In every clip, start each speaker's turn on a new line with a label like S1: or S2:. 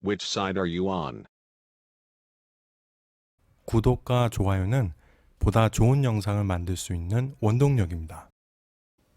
S1: Which side are you on?
S2: 구독과 좋아요는 보다 좋은 영상을 만들 수 있는 원동력입니다.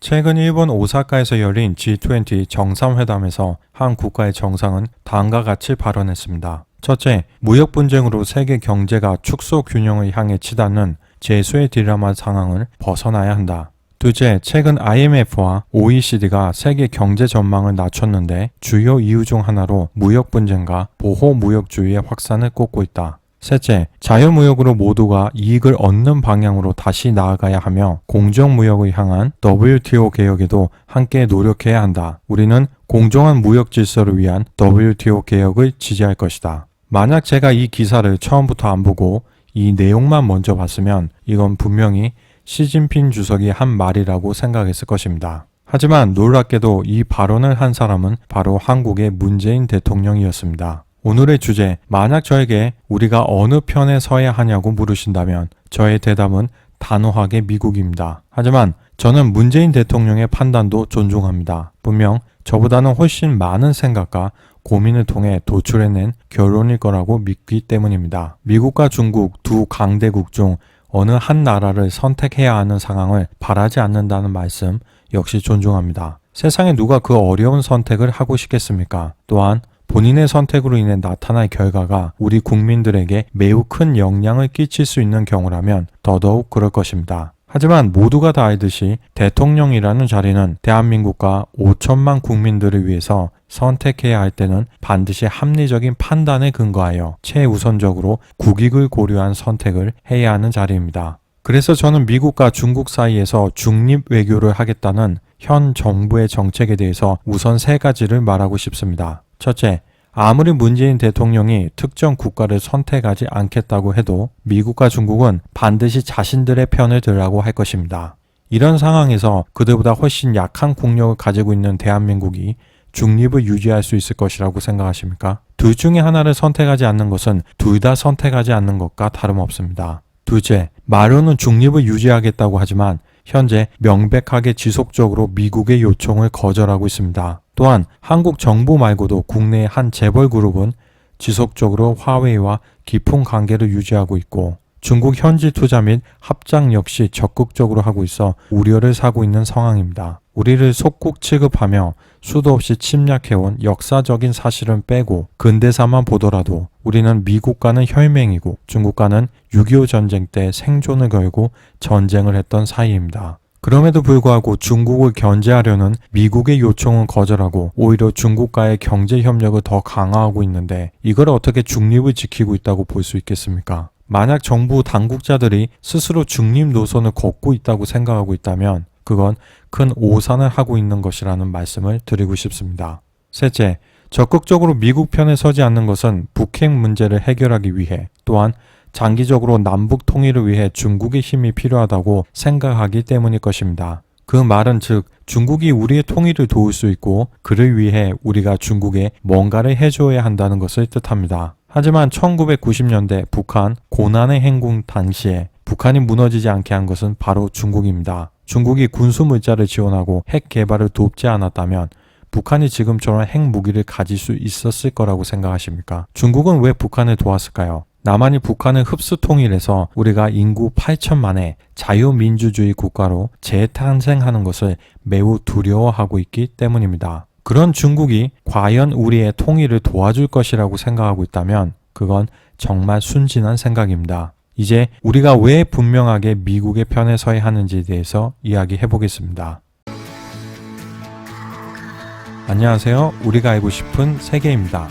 S2: 최근 일본 오사카에서 열린 G20 정상회담에서 한 국가의 정상은 다음과 같이 발언했습니다. 첫째, 무역 분쟁으로 세계 경제가 축소 균형을 향해 치닫는 재수의 딜레마 상황을 벗어나야 한다. 둘째, 최근 IMF와 OECD가 세계 경제 전망을 낮췄는데 주요 이유 중 하나로 무역 분쟁과 보호 무역주의의 확산을 꼽고 있다. 셋째, 자유무역으로 모두가 이익을 얻는 방향으로 다시 나아가야 하며 공정무역을 향한 WTO 개혁에도 함께 노력해야 한다. 우리는 공정한 무역 질서를 위한 WTO 개혁을 지지할 것이다. 만약 제가 이 기사를 처음부터 안 보고 이 내용만 먼저 봤으면 이건 분명히 시진핑 주석이 한 말이라고 생각했을 것입니다. 하지만 놀랍게도 이 발언을 한 사람은 바로 한국의 문재인 대통령이었습니다. 오늘의 주제, 만약 저에게 우리가 어느 편에 서야 하냐고 물으신다면 저의 대답은 단호하게 미국입니다. 하지만 저는 문재인 대통령의 판단도 존중합니다. 분명 저보다는 훨씬 많은 생각과 고민을 통해 도출해낸 결론일 거라고 믿기 때문입니다. 미국과 중국 두 강대국 중 어느 한 나라를 선택해야 하는 상황을 바라지 않는다는 말씀 역시 존중합니다. 세상에 누가 그 어려운 선택을 하고 싶겠습니까? 또한 본인의 선택으로 인해 나타날 결과가 우리 국민들에게 매우 큰 영향을 끼칠 수 있는 경우라면 더더욱 그럴 것입니다. 하지만 모두가 다 알듯이 대통령이라는 자리는 대한민국과 5천만 국민들을 위해서 선택해야 할 때는 반드시 합리적인 판단에 근거하여 최우선적으로 국익을 고려한 선택을 해야 하는 자리입니다. 그래서 저는 미국과 중국 사이에서 중립 외교를 하겠다는 현 정부의 정책에 대해서 우선 세 가지를 말하고 싶습니다. 첫째, 아무리 문재인 대통령이 특정 국가를 선택하지 않겠다고 해도 미국과 중국은 반드시 자신들의 편을 들라고 할 것입니다. 이런 상황에서 그들보다 훨씬 약한 국력을 가지고 있는 대한민국이 중립을 유지할 수 있을 것이라고 생각하십니까? 둘 중에 하나를 선택하지 않는 것은 둘 다 선택하지 않는 것과 다름없습니다. 둘째, 말로는 중립을 유지하겠다고 하지만 현재 명백하게 지속적으로 미국의 요청을 거절하고 있습니다. 또한 한국 정부 말고도 국내의 한 재벌 그룹은 지속적으로 화웨이와 깊은 관계를 유지하고 있고 중국 현지 투자 및 합작 역시 적극적으로 하고 있어 우려를 사고 있는 상황입니다. 우리를 속국 취급하며 수도 없이 침략해온 역사적인 사실은 빼고 근대사만 보더라도 우리는 미국과는 혈맹이고 중국과는 6.25 전쟁 때 생존을 걸고 전쟁을 했던 사이입니다. 그럼에도 불구하고 중국을 견제하려는 미국의 요청은 거절하고 오히려 중국과의 경제 협력을 더 강화하고 있는데 이걸 어떻게 중립을 지키고 있다고 볼 수 있겠습니까? 만약 정부 당국자들이 스스로 중립 노선을 걷고 있다고 생각하고 있다면 그건 큰 오산을 하고 있는 것이라는 말씀을 드리고 싶습니다. 셋째, 적극적으로 미국 편에 서지 않는 것은 북핵 문제를 해결하기 위해 또한 장기적으로 남북 통일을 위해 중국의 힘이 필요하다고 생각하기 때문일 것입니다. 그 말은 즉 중국이 우리의 통일을 도울 수 있고 그를 위해 우리가 중국에 뭔가를 해줘야 한다는 것을 뜻합니다. 하지만 1990년대 북한 고난의 행군 당시에 북한이 무너지지 않게 한 것은 바로 중국입니다. 중국이 군수물자를 지원하고 핵 개발을 돕지 않았다면 북한이 지금처럼 핵무기를 가질 수 있었을 거라고 생각하십니까? 중국은 왜 북한을 도왔을까요? 남한이 북한을 흡수 통일해서 우리가 인구 8천만의 자유민주주의 국가로 재탄생하는 것을 매우 두려워하고 있기 때문입니다. 그런 중국이 과연 우리의 통일을 도와줄 것이라고 생각하고 있다면 그건 정말 순진한 생각입니다. 이제 우리가 왜 분명하게 미국의 편에 서야 하는지에 대해서 이야기해 보겠습니다. 안녕하세요. 우리가 알고 싶은 세계입니다.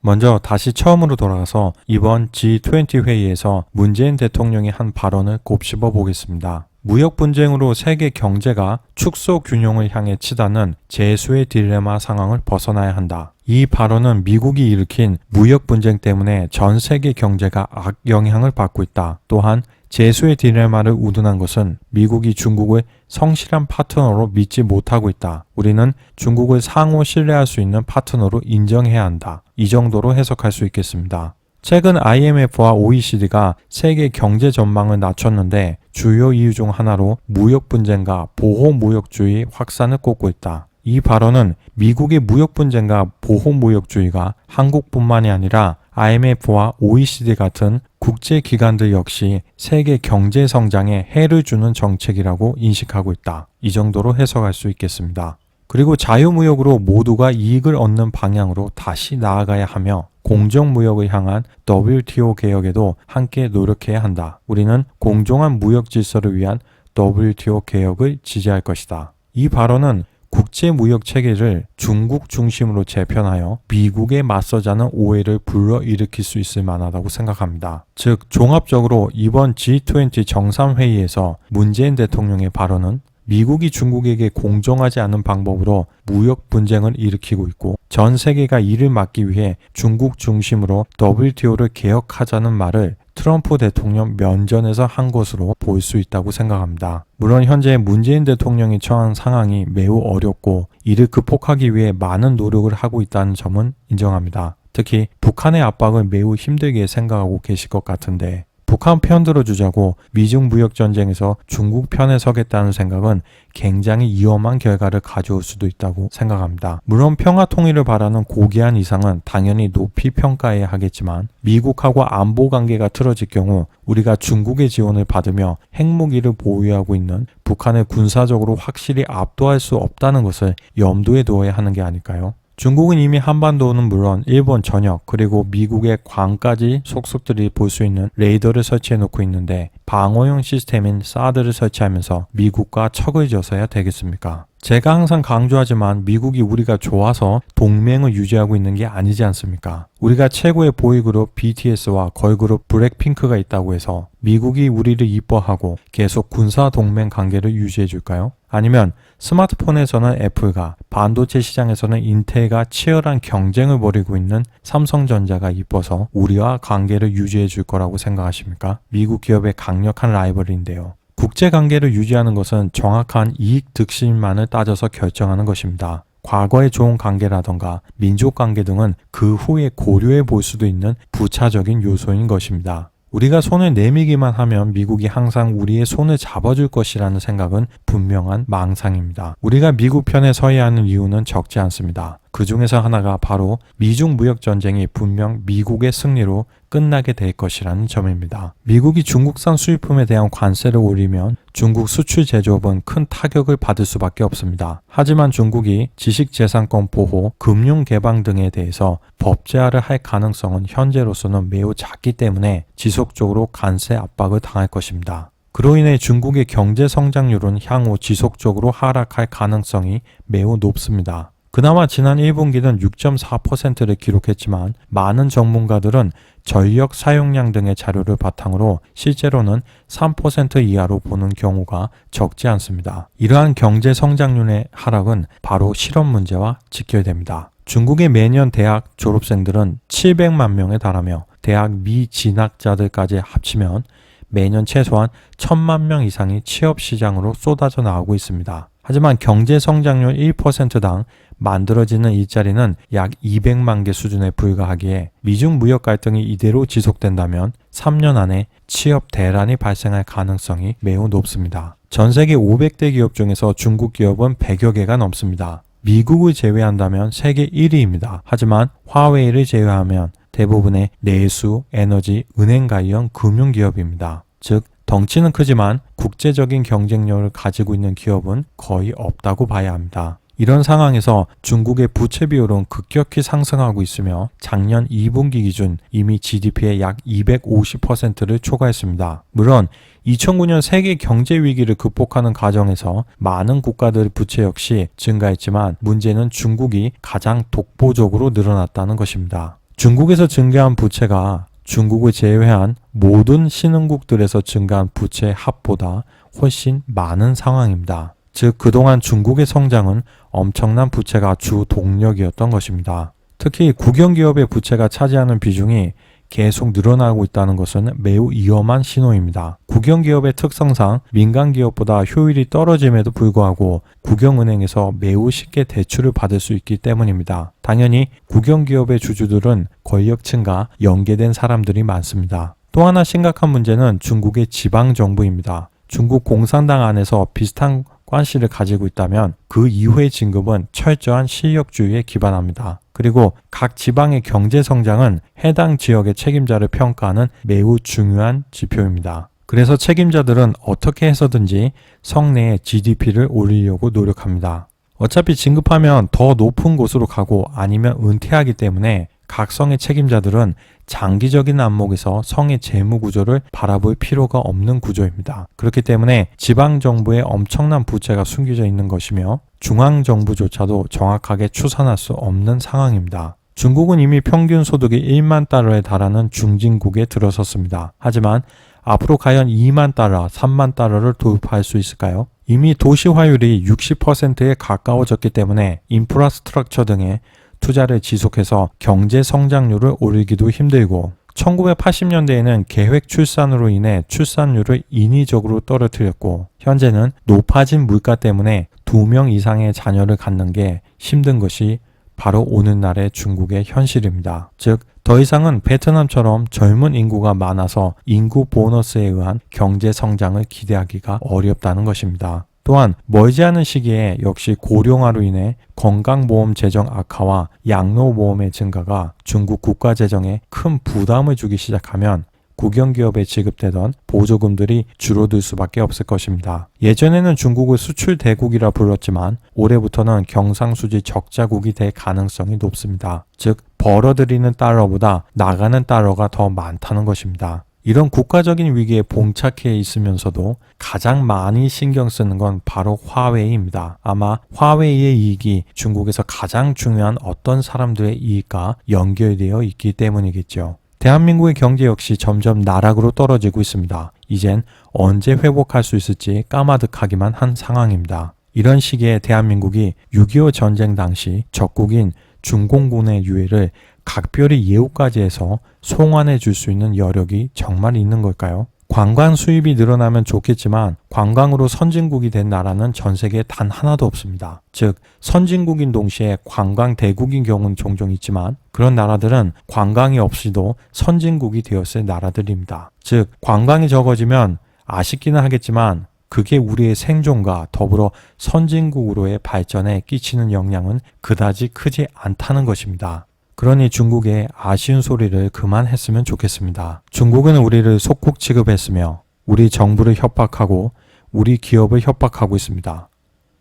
S2: 먼저 다시 처음으로 돌아가서 이번 G20 회의에서 문재인 대통령이 한 발언을 곱씹어 보겠습니다. 무역 분쟁으로 세계 경제가 축소 균형을 향해 치닫는 재수의 딜레마 상황을 벗어나야 한다. 이 발언은 미국이 일으킨 무역 분쟁 때문에 전 세계 경제가 악영향을 받고 있다. 또한 재수의 딜레마를 우둔한 것은 미국이 중국을 성실한 파트너로 믿지 못하고 있다. 우리는 중국을 상호 신뢰할 수 있는 파트너로 인정해야 한다. 이 정도로 해석할 수 있겠습니다. 최근 IMF와 OECD가 세계 경제 전망을 낮췄는데 주요 이유 중 하나로 무역 분쟁과 보호 무역주의 확산을 꼽고 있다. 이 발언은 미국의 무역 분쟁과 보호무역주의가 한국뿐만이 아니라 IMF와 OECD 같은 국제기관들 역시 세계 경제 성장에 해를 주는 정책이라고 인식하고 있다. 이 정도로 해석할 수 있겠습니다. 그리고 자유무역으로 모두가 이익을 얻는 방향으로 다시 나아가야 하며 공정무역을 향한 WTO 개혁에도 함께 노력해야 한다. 우리는 공정한 무역 질서를 위한 WTO 개혁을 지지할 것이다. 이 발언은 국제무역 체계를 중국 중심으로 재편하여 미국에 맞서자는 오해를 불러일으킬 수 있을 만하다고 생각합니다. 즉 종합적으로 이번 G20 정상회의에서 문재인 대통령의 발언은 미국이 중국에게 공정하지 않은 방법으로 무역 분쟁을 일으키고 있고 전 세계가 이를 막기 위해 중국 중심으로 WTO를 개혁하자는 말을 트럼프 대통령 면전에서 한 것으로 볼 수 있다고 생각합니다. 물론 현재 문재인 대통령이 처한 상황이 매우 어렵고 이를 극복하기 위해 많은 노력을 하고 있다는 점은 인정합니다. 특히 북한의 압박을 매우 힘들게 생각하고 계실 것 같은데 북한 편 들어주자고 미중 무역 전쟁에서 중국 편에 서겠다는 생각은 굉장히 위험한 결과를 가져올 수도 있다고 생각합니다. 물론 평화 통일을 바라는 고귀한 이상은 당연히 높이 평가해야 하겠지만 미국하고 안보 관계가 틀어질 경우 우리가 중국의 지원을 받으며 핵무기를 보유하고 있는 북한을 군사적으로 확실히 압도할 수 없다는 것을 염두에 두어야 하는 게 아닐까요? 중국은 이미 한반도는 물론 일본 전역 그리고 미국의 괌까지 속속들이 볼 수 있는 레이더를 설치해 놓고 있는데 방어용 시스템인 사드를 설치하면서 미국과 척을 져서야 되겠습니까? 제가 항상 강조하지만 미국이 우리가 좋아서 동맹을 유지하고 있는 게 아니지 않습니까? 우리가 최고의 보이그룹 BTS와 걸그룹 블랙핑크가 있다고 해서 미국이 우리를 이뻐하고 계속 군사 동맹 관계를 유지해 줄까요? 아니면 스마트폰에서는 애플과 반도체 시장에서는 인텔과 치열한 경쟁을 벌이고 있는 삼성전자가 이뻐서 우리와 관계를 유지해 줄 거라고 생각하십니까? 미국 기업의 강력한 라이벌인데요. 국제관계를 유지하는 것은 정확한 이익 득실만을 따져서 결정하는 것입니다. 과거의 좋은 관계라던가 민족관계 등은 그 후에 고려해 볼 수도 있는 부차적인 요소인 것입니다. 우리가 손을 내밀기만 하면 미국이 항상 우리의 손을 잡아줄 것이라는 생각은 분명한 망상입니다. 우리가 미국 편에 서야 하는 이유는 적지 않습니다. 그 중에서 하나가 바로 미중 무역 전쟁이 분명 미국의 승리로 끝나게 될 것이라는 점입니다. 미국이 중국산 수입품에 대한 관세를 올리면 중국 수출 제조업은 큰 타격을 받을 수밖에 없습니다. 하지만 중국이 지식재산권 보호, 금융 개방 등에 대해서 법제화를 할 가능성은 현재로서는 매우 작기 때문에 지속적으로 관세 압박을 당할 것입니다. 그로 인해 중국의 경제 성장률은 향후 지속적으로 하락할 가능성이 매우 높습니다. 그나마 지난 1분기는 6.4%를 기록했지만 많은 전문가들은 전력 사용량 등의 자료를 바탕으로 실제로는 3% 이하로 보는 경우가 적지 않습니다. 이러한 경제 성장률의 하락은 바로 실업 문제와 직결됩니다. 중국의 매년 대학 졸업생들은 700만 명에 달하며 대학 미진학자들까지 합치면 매년 최소한 1000만 명 이상이 취업 시장으로 쏟아져 나오고 있습니다. 하지만 경제 성장률 1%당 만들어지는 일자리는 약 200만 개 수준에 불과하기에 미중 무역 갈등이 이대로 지속된다면 3년 안에 취업 대란이 발생할 가능성이 매우 높습니다. 전 세계 500대 기업 중에서 중국 기업은 100여 개가 넘습니다. 미국을 제외한다면 세계 1위입니다. 하지만 화웨이를 제외하면 대부분의 내수, 에너지, 은행 관련 금융기업입니다. 즉 덩치는 크지만 국제적인 경쟁력을 가지고 있는 기업은 거의 없다고 봐야 합니다. 이런 상황에서 중국의 부채 비율은 급격히 상승하고 있으며 작년 2분기 기준 이미 GDP의 약 250%를 초과했습니다. 물론 2009년 세계 경제 위기를 극복하는 과정에서 많은 국가들의 부채 역시 증가했지만 문제는 중국이 가장 독보적으로 늘어났다는 것입니다. 중국에서 증가한 부채가 중국을 제외한 모든 신흥국들에서 증가한 부채의 합보다 훨씬 많은 상황입니다. 즉 그동안 중국의 성장은 엄청난 부채가 주 동력이었던 것입니다. 특히 국영기업의 부채가 차지하는 비중이 계속 늘어나고 있다는 것은 매우 위험한 신호입니다. 국영기업의 특성상 민간기업보다 효율이 떨어짐에도 불구하고 국영은행에서 매우 쉽게 대출을 받을 수 있기 때문입니다. 당연히 국영기업의 주주들은 권력층과 연계된 사람들이 많습니다. 또 하나 심각한 문제는 중국의 지방정부입니다. 중국 공산당 안에서 비슷한 관시를 가지고 있다면 그 이후의 진급은 철저한 실력주의에 기반합니다. 그리고 각 지방의 경제 성장은 해당 지역의 책임자를 평가하는 매우 중요한 지표입니다. 그래서 책임자들은 어떻게 해서든지 성내의 GDP를 올리려고 노력합니다. 어차피 진급하면 더 높은 곳으로 가고 아니면 은퇴하기 때문에 각 성의 책임자들은 장기적인 안목에서 성의 재무 구조를 바라볼 필요가 없는 구조입니다. 그렇기 때문에 지방정부에 엄청난 부채가 숨겨져 있는 것이며 중앙정부조차도 정확하게 추산할 수 없는 상황입니다. 중국은 이미 평균 소득이 1만 달러에 달하는 중진국에 들어섰습니다. 하지만 앞으로 과연 2만 달러, 3만 달러를 돌파할 수 있을까요? 이미 도시화율이 60%에 가까워졌기 때문에 인프라스트럭처 등의 투자를 지속해서 경제 성장률을 올리기도 힘들고 1980년대에는 계획 출산으로 인해 출산율을 인위적으로 떨어뜨렸고 현재는 높아진 물가 때문에 2명 이상의 자녀를 갖는 게 힘든 것이 바로 오늘날의 중국의 현실입니다. 즉, 더 이상은 베트남처럼 젊은 인구가 많아서 인구 보너스에 의한 경제 성장을 기대하기가 어렵다는 것입니다. 또한 멀지 않은 시기에 역시 고령화로 인해 건강보험 재정 악화와 양로보험의 증가가 중국 국가재정에 큰 부담을 주기 시작하면 국영기업에 지급되던 보조금들이 줄어들 수밖에 없을 것입니다. 예전에는 중국을 수출 대국이라 불렀지만 올해부터는 경상수지 적자국이 될 가능성이 높습니다. 즉, 벌어들이는 달러보다 나가는 달러가 더 많다는 것입니다. 이런 국가적인 위기에 봉착해 있으면서도 가장 많이 신경 쓰는 건 바로 화웨이입니다. 아마 화웨이의 이익이 중국에서 가장 중요한 어떤 사람들의 이익과 연결되어 있기 때문이겠죠. 대한민국의 경제 역시 점점 나락으로 떨어지고 있습니다. 이젠 언제 회복할 수 있을지 까마득하기만 한 상황입니다. 이런 시기에 대한민국이 6.25 전쟁 당시 적국인 중공군의 유해를 각별히 예우까지 해서 송환해 줄 수 있는 여력이 정말 있는 걸까요? 관광 수입이 늘어나면 좋겠지만 관광으로 선진국이 된 나라는 전 세계에 단 하나도 없습니다. 즉, 선진국인 동시에 관광 대국인 경우는 종종 있지만 그런 나라들은 관광이 없이도 선진국이 되었을 나라들입니다. 즉, 관광이 적어지면 아쉽기는 하겠지만 그게 우리의 생존과 더불어 선진국으로의 발전에 끼치는 영향은 그다지 크지 않다는 것입니다. 그러니 중국의 아쉬운 소리를 그만했으면 좋겠습니다. 중국은 우리를 속국 취급했으며 우리 정부를 협박하고 우리 기업을 협박하고 있습니다.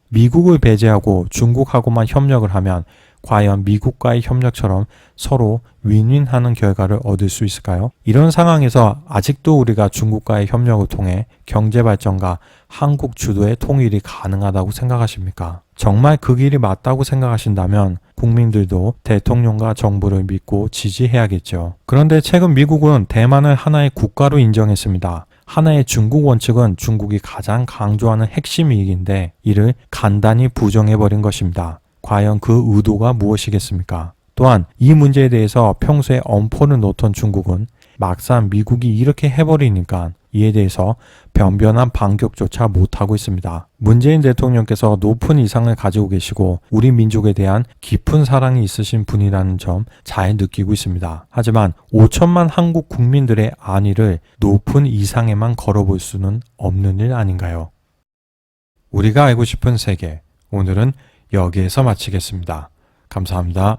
S2: 미국을 배제하고 중국하고만 협력을 하면 과연 미국과의 협력처럼 서로 윈윈하는 결과를 얻을 수 있을까요? 이런 상황에서 아직도 우리가 중국과의 협력을 통해 경제발전과 한국 주도의 통일이 가능하다고 생각하십니까? 정말 그 길이 맞다고 생각하신다면 국민들도 대통령과 정부를 믿고 지지해야겠죠. 그런데 최근 미국은 대만을 하나의 국가로 인정했습니다. 하나의 중국 원칙은 중국이 가장 강조하는 핵심 이익인데 이를 간단히 부정해버린 것입니다. 과연 그 의도가 무엇이겠습니까? 또한 이 문제에 대해서 평소에 엄포를 놓던 중국은 막상 미국이 이렇게 해버리니까 이에 대해서 변변한 반격조차 못하고 있습니다. 문재인 대통령께서 높은 이상을 가지고 계시고 우리 민족에 대한 깊은 사랑이 있으신 분이라는 점 잘 느끼고 있습니다. 하지만 5천만 한국 국민들의 안위를 높은 이상에만 걸어볼 수는 없는 일 아닌가요? 우리가 알고 싶은 세계, 오늘은 여기에서 마치겠습니다. 감사합니다.